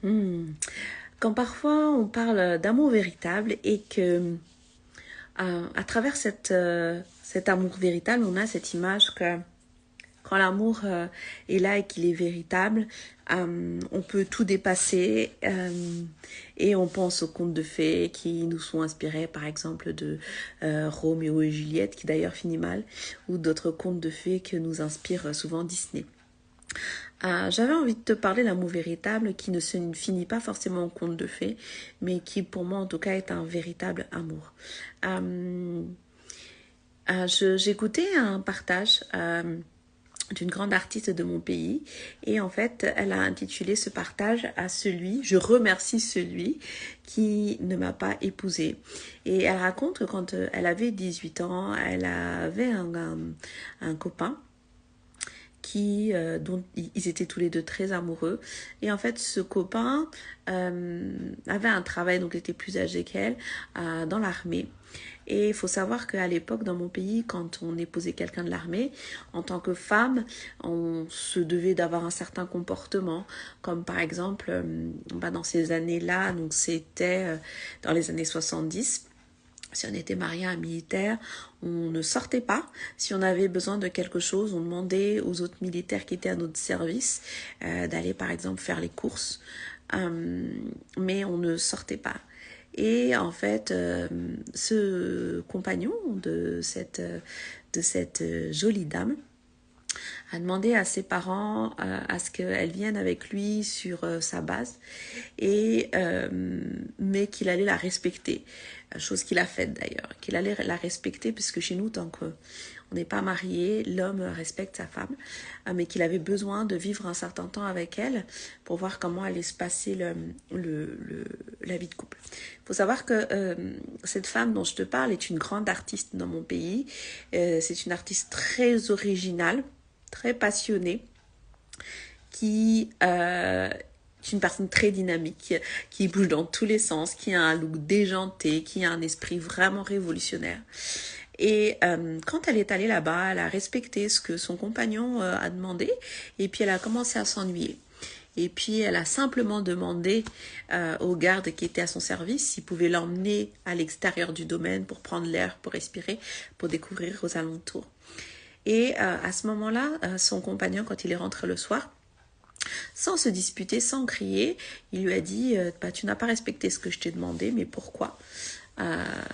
Hmm. Quand parfois on parle d'amour véritable et que à travers cet amour véritable, on a cette image que quand l'amour est là et qu'il est véritable, on peut tout dépasser et on pense aux contes de fées qui nous sont inspirés par exemple de Roméo et Juliette qui d'ailleurs finit mal ou d'autres contes de fées que nous inspire souvent Disney. J'avais envie de te parler d'amour véritable qui ne se finit pas forcément en conte de fées, mais qui pour moi en tout cas est un véritable amour. Euh, J'écoutais un partage d'une grande artiste de mon pays et en fait elle a intitulé ce partage à celui, je remercie celui qui ne m'a pas épousée. Et elle raconte que quand elle avait 18 ans, elle avait un copain dont ils étaient tous les deux très amoureux. Et en fait, ce copain avait un travail, donc était plus âgé qu'elle, dans l'armée. Et il faut savoir qu'à l'époque, dans mon pays, quand on épousait quelqu'un de l'armée, en tant que femme, on se devait d'avoir un certain comportement, comme par exemple, dans ces années-là, donc c'était dans les années 70. Si on était marié à un militaire, on ne sortait pas. Si on avait besoin de quelque chose, on demandait aux autres militaires qui étaient à notre service d'aller par exemple faire les courses. Mais on ne sortait pas. Et en fait, ce compagnon de cette jolie dame a demandé à ses parents à ce qu'elle vienne avec lui sur sa base et mais qu'il allait la respecter, chose qu'il a faite d'ailleurs, qu'il allait la respecter puisque chez nous tant qu'on n'est pas marié, l'homme respecte sa femme, mais qu'il avait besoin de vivre un certain temps avec elle pour voir comment allait se passer la vie de couple. Il faut savoir que cette femme dont je te parle est une grande artiste dans mon pays. C'est une artiste très originale, très passionnée, qui est une personne très dynamique, qui bouge dans tous les sens, qui a un look déjanté, qui a un esprit vraiment révolutionnaire. Et quand elle est allée là-bas, elle a respecté ce que son compagnon a demandé, et puis elle a commencé à s'ennuyer. Et puis elle a simplement demandé aux gardes qui étaient à son service s'ils pouvaient l'emmener à l'extérieur du domaine pour prendre l'air, pour respirer, pour découvrir aux alentours. Et à ce moment-là, son compagnon, quand il est rentré le soir, sans se disputer, sans crier, il lui a dit tu n'as pas respecté ce que je t'ai demandé, mais pourquoi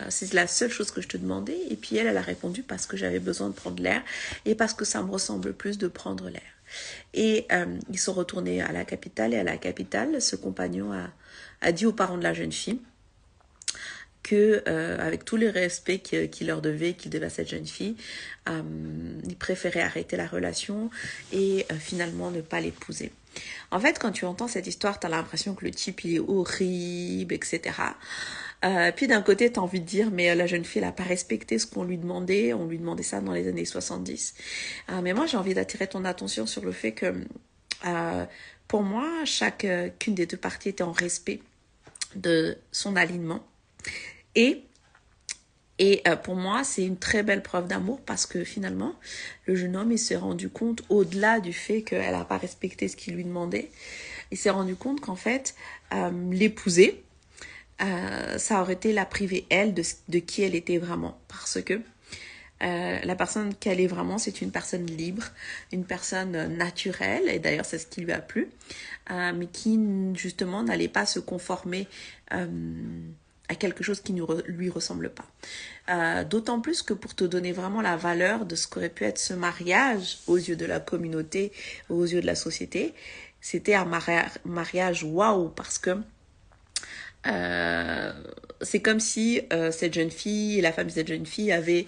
c'est la seule chose que je te demandais. Et puis elle a répondu parce que j'avais besoin de prendre l'air et parce que ça me ressemble plus de prendre l'air. Et ils sont retournés à la capitale et à la capitale, ce compagnon a dit aux parents de la jeune fille que avec tout le respect qu'il leur devait, qu'il devait à cette jeune fille, il préférait arrêter la relation et finalement ne pas l'épouser. En fait, quand tu entends cette histoire, tu as l'impression que le type, il est horrible, etc. Puis d'un côté, tu as envie de dire, mais la jeune fille, elle n'a pas respecté ce qu'on lui demandait. On lui demandait ça dans les années 70. Mais moi, j'ai envie d'attirer ton attention sur le fait que, pour moi, chacune des deux parties était en respect de son alignement. Et pour moi, c'est une très belle preuve d'amour parce que finalement, le jeune homme, il s'est rendu compte, au-delà du fait qu'elle n'a pas respecté ce qu'il lui demandait, il s'est rendu compte qu'en fait, l'épouser, ça aurait été la priver, elle, de qui elle était vraiment. Parce que la personne qu'elle est vraiment, c'est une personne libre, une personne naturelle, et d'ailleurs, c'est ce qui lui a plu, mais qui, justement, n'allait pas se conformer à quelque chose qui ne lui ressemble pas. D'autant plus que pour te donner vraiment la valeur de ce qu'aurait pu être ce mariage aux yeux de la communauté, aux yeux de la société, c'était un mariage waouh parce que c'est comme si cette jeune fille et la famille de cette jeune fille avaient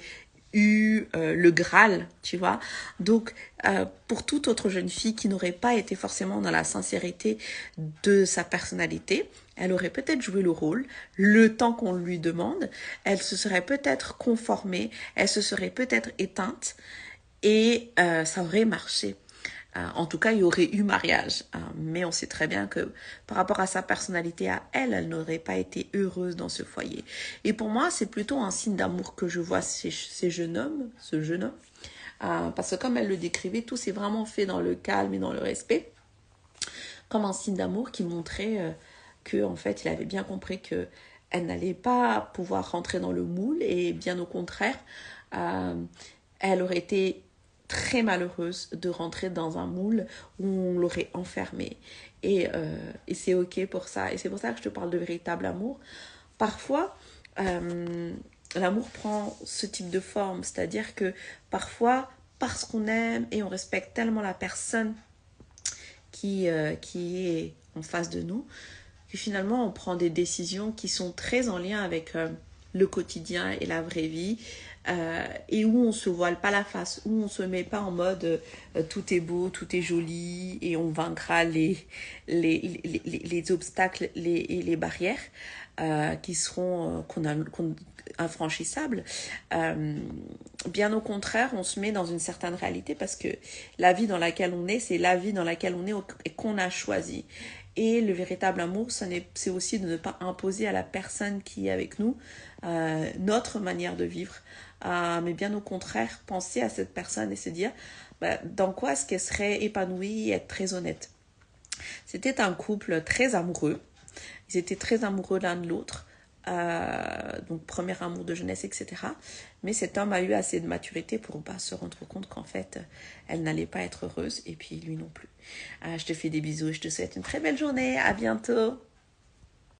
eu le Graal, tu vois. Donc, pour toute autre jeune fille qui n'aurait pas été forcément dans la sincérité de sa personnalité, elle aurait peut-être joué le rôle, le temps qu'on lui demande, elle se serait peut-être conformée, elle se serait peut-être éteinte et ça aurait marché. En tout cas, il y aurait eu mariage. Mais on sait très bien que par rapport à sa personnalité à elle, elle n'aurait pas été heureuse dans ce foyer. Et pour moi, c'est plutôt un signe d'amour que je vois chez ce jeune homme. Parce que comme elle le décrivait, tout s'est vraiment fait dans le calme et dans le respect. comme un signe d'amour qui montrait que en fait il avait bien compris que elle n'allait pas pouvoir rentrer dans le moule et bien au contraire euh, elle aurait été très malheureuse de rentrer dans un moule où on l'aurait enfermée et c'est ok pour ça et c'est pour ça que je te parle de véritable amour. Parfois l'amour prend ce type de forme, c'est-à-dire que parfois parce qu'on aime et on respecte tellement la personne qui est en face de nous, que finalement on prend des décisions qui sont très en lien avec le quotidien et la vraie vie, et où on se voile pas la face, où on se met pas en mode tout est beau, tout est joli et on vaincra les obstacles et les barrières qui seront infranchissables. Bien au contraire, on se met dans une certaine réalité parce que la vie dans laquelle on est, c'est la vie dans laquelle on est et qu'on a choisi. Et le véritable amour, c'est aussi de ne pas imposer à la personne qui est avec nous notre manière de vivre, mais bien au contraire, penser à cette personne et se dire dans quoi est-ce qu'elle serait épanouie et être très honnête. C'était un couple très amoureux. Ils étaient très amoureux l'un de l'autre. Donc premier amour de jeunesse, etc. Mais cet homme a eu assez de maturité pour se rendre compte qu'en fait, elle n'allait pas être heureuse et puis lui non plus. Je te fais des bisous, je te souhaite une très belle journée, à bientôt.